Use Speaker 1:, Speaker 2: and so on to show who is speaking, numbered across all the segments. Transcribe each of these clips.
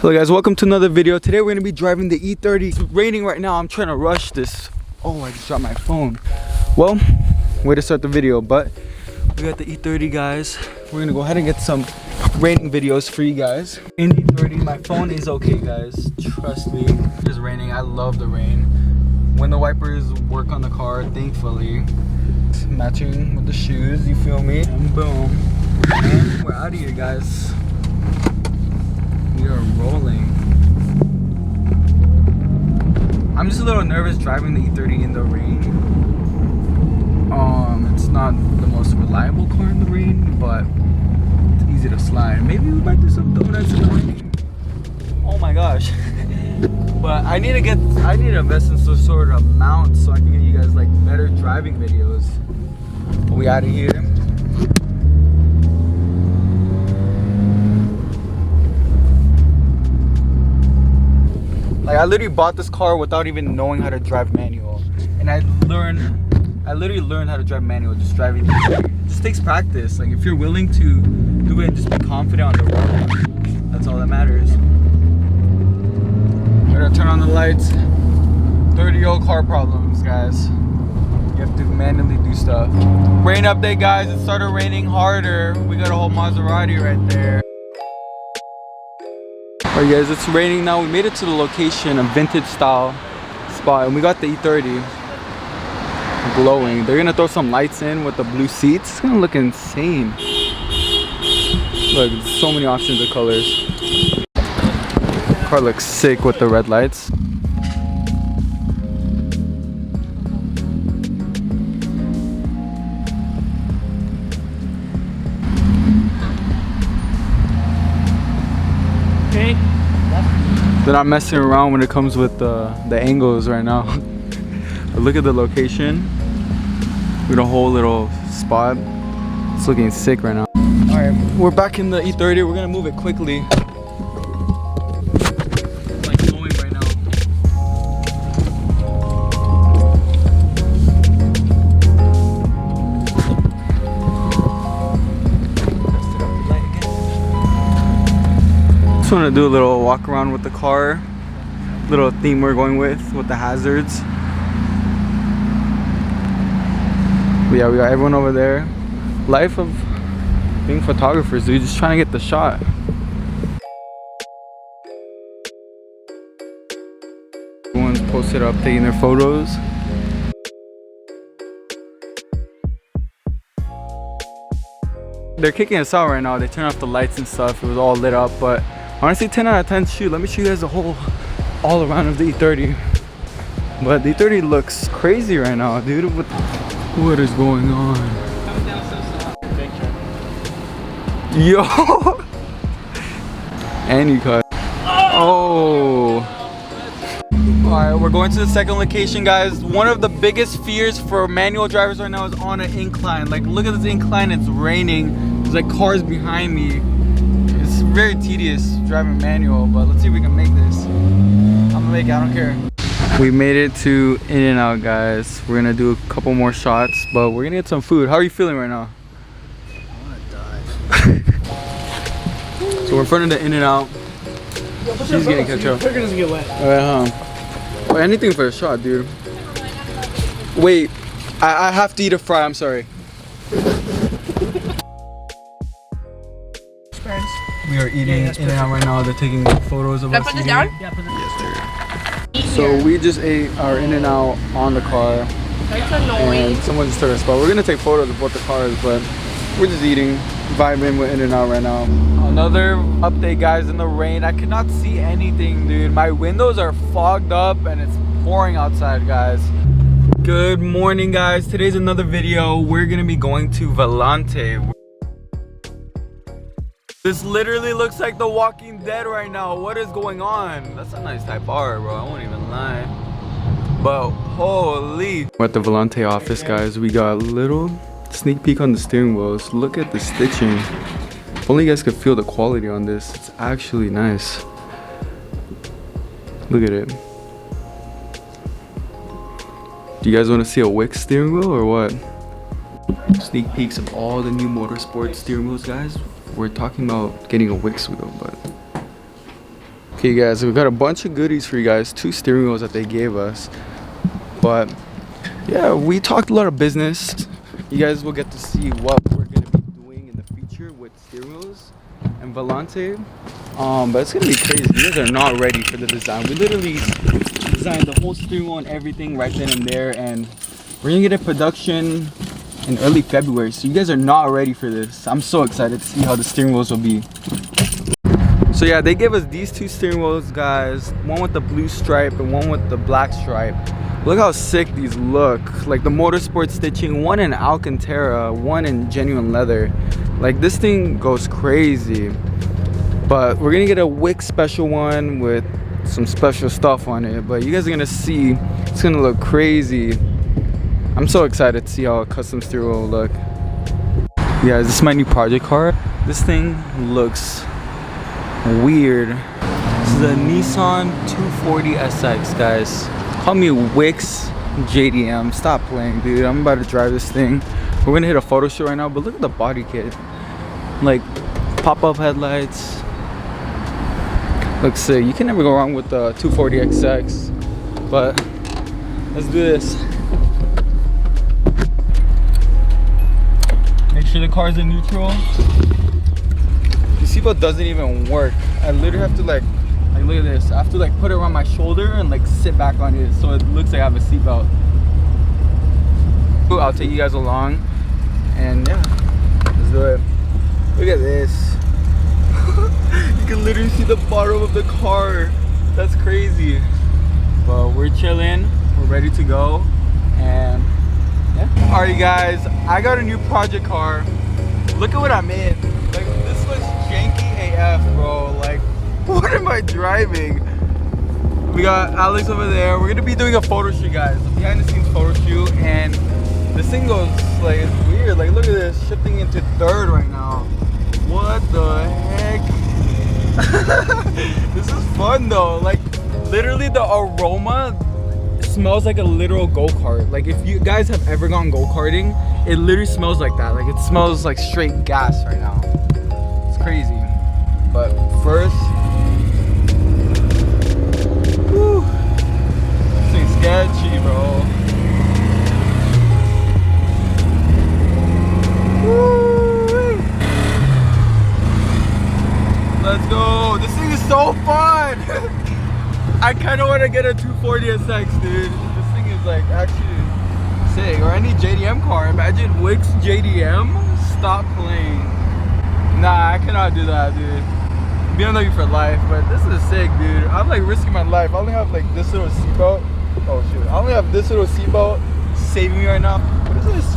Speaker 1: Hello guys, welcome to another video. Today we're gonna be driving the E30. It's raining right now. I'm trying to rush this. Oh, I just dropped my phone. Well, way to start the video, but we got the E30, guys. We're gonna go ahead and get some raining videos for you guys. In the E30, my phone is okay, guys. Trust me. It's raining. I love the rain. Window wipers work on the car, thankfully. It's matching with the shoes, you feel me? And boom. And we're out of here, guys. We are rolling. I'm just a little nervous driving the E30 in the rain. It's not the most reliable car in the rain, but it's easy to slide. Maybe we might do some donuts in the rain. Oh my gosh. But I need to invest in some sort of mount so I can get you guys like better driving videos. Are we out of here? Like, I literally bought this car without even knowing how to drive manual, and I literally learned how to drive manual just driving. It just takes practice. Like, if you're willing to do it and just be confident on the road, that's all that matters. We're gonna turn on the lights. 30-year-old car problems, guys. You have to manually do stuff. Rain update, guys. It started raining harder. We got a whole Maserati right there. Alright guys, it's raining now. We made it to the location, a vintage style spot, and we got the E30 glowing. They're gonna throw some lights in with the blue seats. It's gonna look insane. Look, there's so many options of colors. The car looks sick with the red lights. They're not messing around when it comes with the angles right now. Look at the location. We got a whole little spot. It's looking sick right now. Alright, we're back in the E30. We're gonna move it quickly. It's like going right now. Just want to do a little walk around with the car, little theme we're going with the hazards. But yeah, we got everyone over there. Life of being photographers, dude, just trying to get the shot. Everyone's posted up taking their photos. They're kicking us out right now. They turned off the lights and stuff. It was all lit up, but honestly, 10 out of 10. Shoot, let me show you guys the whole all around of the E30. But the E30 looks crazy right now, dude. What is going on? Coming down so soft. Yo! And you cut. Oh! Alright, we're going to the second location, guys. One of the biggest fears for manual drivers right now is on an incline. Like, look at this incline, it's raining. There's like cars behind me. It's very tedious driving manual, but let's see if we can make this. I'm gonna make it, I don't care. We made it to In-N-Out, guys. We're gonna do a couple more shots, but we're gonna get some food. How are you feeling right now?
Speaker 2: I wanna die.
Speaker 1: So we're in front of the In-N-Out. She's getting ketchup.
Speaker 2: Burger doesn't get wet.
Speaker 1: Alright, well, anything for a shot, dude. Wait, I have to eat a fry, I'm sorry. We are eating In-N-Out right now. They're taking photos of us eating.
Speaker 2: Yeah, put it down.
Speaker 1: Yes, sir. So we just ate our In-N-Out on the car.
Speaker 2: That's annoying.
Speaker 1: And someone just took a spot. We're gonna take photos of both the cars, but we're just eating, vibing with In-N-Out right now. Another update, guys, in the rain. I cannot see anything, dude. My windows are fogged up and it's pouring outside, guys. Good morning, guys. Today's another video. We're gonna be going to Volante. This literally looks like The Walking Dead right now. What is going on? That's a nice Type R, bro. I won't even lie. But holy. We're at the Volante office, guys. We got a little sneak peek on the steering wheels. Look at the stitching. If only you guys could feel the quality on this. It's actually nice. Look at it. Do you guys want to see a Wix steering wheel or what? Sneak peeks of all the new motorsport steering wheels, guys. We're talking about getting a Wix wheel, but Okay guys, we got a bunch of goodies for you guys, 2 steering wheels that they gave us. But yeah, we talked a lot of business. You guys will get to see what we're gonna be doing in the future with steering wheels and Volante. But it's gonna be crazy. You guys are not ready for the design. We literally designed the whole steering wheel and everything right then and there, and we're gonna get a production in early February. So you guys are not ready for this. I'm so excited to see how the steering wheels will be. So yeah, they gave us these 2 steering wheels, guys. One with the blue stripe and one with the black stripe. Look how sick these look. Like the motorsport stitching, one in Alcantara, one in genuine leather. Like this thing goes crazy. But we're gonna get a Wick special one with some special stuff on it. But you guys are gonna see, it's gonna look crazy. I'm so excited to see how a custom steering wheel will look. Yeah, this is my new project car. This thing looks weird. This is a Nissan 240 SX, guys. Call me Wix JDM. Stop playing, dude. I'm about to drive this thing. We're gonna hit a photo shoot right now, but look at the body kit. Like pop-up headlights. Looks sick. You can never go wrong with the 240 XX. But let's do this. Make sure the car's in neutral. The seatbelt doesn't even work. I literally have to like look at this. I have to like put it around my shoulder and like sit back on it so it looks like I have a seatbelt. I'll take you guys along, and yeah, let's do it. Look at this. You can literally see the bottom of the car. That's crazy. But we're chilling. We're ready to go, and yeah. Alright guys, I got a new project car. Look at what I'm in. Like this looks janky AF, bro. Like, what am I driving? We got Alex over there. We're gonna be doing a photo shoot, guys. A behind the scenes photo shoot, and this thing goes like, it's weird. Like look at this, shifting into 3rd right now. What the heck? This is fun though. Like literally the aroma smells like a literal go-kart. Like if you guys have ever gone go-karting, it literally smells like that. Like it smells like straight gas right now. It's crazy. But first, whew, this thing's sketchy, bro. Woo. Let's go. This thing is so fun. I kind of want to get a 240 SX, dude. This thing is like actually sick. Or any JDM car. Imagine Wix JDM. Stop playing. Nah, I cannot do that, dude. BMW for life. But this is sick, dude. I'm like risking my life. I only have like this little seatbelt. Oh shoot. I only have this little seatbelt saving me right now. What is this?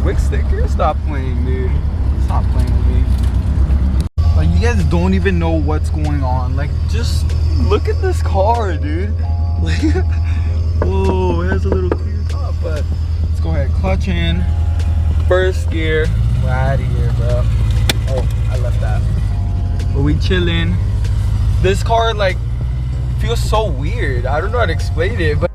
Speaker 1: Wix sticker? Stop playing, dude. Stop playing with me. Like you guys don't even know what's going on. Like just look at this car, dude. Like, whoa, it has a little clear top, but let's go ahead. Clutch in, 1st gear. We're out of here, bro. Oh, I left that. But we chilling. This car like feels so weird. I don't know how to explain it, but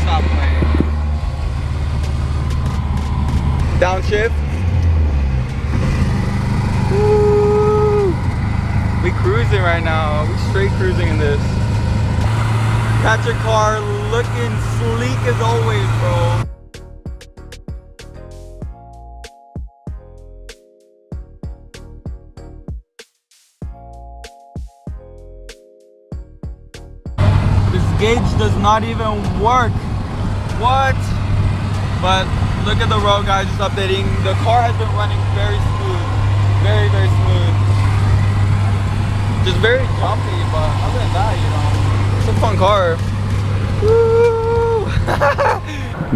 Speaker 1: stop playing. Downshift. Woo. We cruising right now. We straight cruising in this. Got your car looking sleek as always, bro. This gauge does not even work. What? But look at the road, guys. Just updating. The car has been running very smooth. Very, very smooth. Just very jumpy, but other than that, you know, it's a fun car. Woo!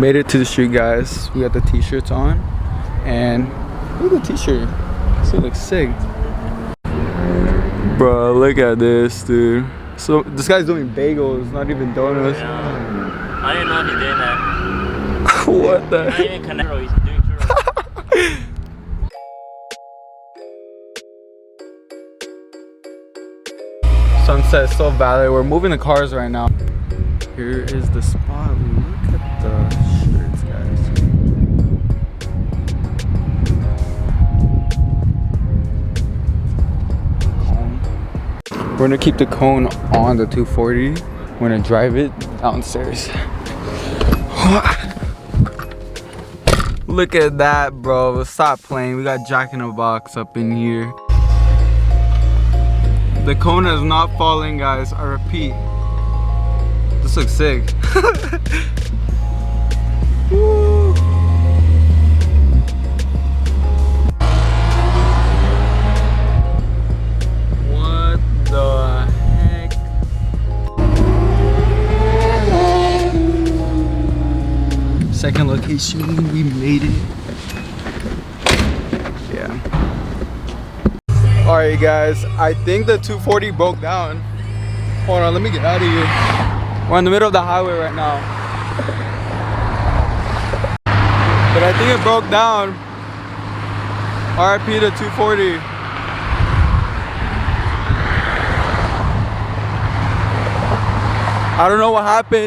Speaker 1: Made it to the street, guys. We got the t-shirts on. And look at the t-shirt. This looks sick. Bro, look at this, dude. So this guy's doing bagels, not even donuts.
Speaker 3: Yeah. I didn't know he did that.
Speaker 1: What the
Speaker 3: I didn't connect. He's doing churros.
Speaker 1: Sunset is so valid. We're moving the cars right now. Here is the spot. Look at the shirts, guys. We're gonna keep the cone on the 240. We're gonna drive it downstairs. Look at that, bro. Stop playing. We got Jack in a Box up in here. The cone is not falling, guys. I repeat. This looks sick. Woo. What the heck? Second location, we made it. Yeah. Alright guys, I think the 240 broke down. Hold on, let me get out of here. We're in the middle of the highway right now. But I think it broke down. RIP to 240. I don't know what happened.